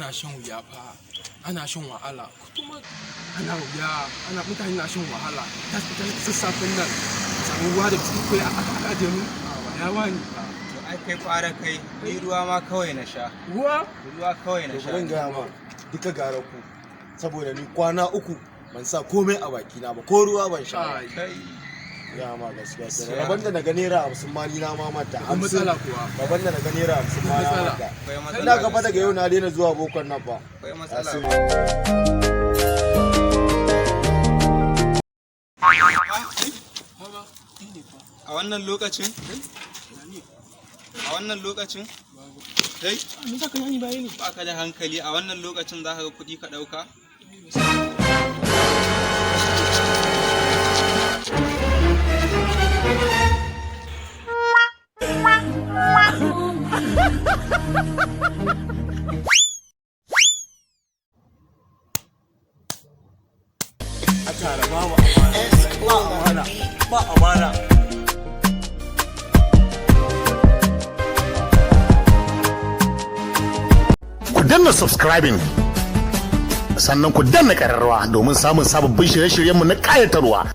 ana shan wuya fa, ana shan wahala. Kuma ana wuya, mutane na shan wahala. Ta fita sassafen nan, samu ruwa da biskit kai a ajiye mu. Ya wani fa. To ai kai fara kai, ni ruwa ma kawai na sha. Ruwa? Ruwa kawai na sha. Ban gaya ma duka gara ku, saboda ni kwana uku ban sa komai a bakina ba, ko ruwa ban sha. Kai. Ya ma gaskiya. Rabon da na ga naira 50 ma ni na ma mata. Akwai matsala kuwa. Rabon da na ga naira 50 ma na mata. Akwai matsala. Ina gaba daga yau na daina zuwa bokon nan fa. Akwai matsala. A wannan lokacin? A wannan lokacin? Kai? Ba ka da hankali, a wannan lokacin za ka ga kuɗi ka ɗauka? A tara babu amana. Ba amana. Ku danna subscribing sannan ku danna ƙararrawa domin samun sababbin shirye-shiryenmu na ƙayatarwa.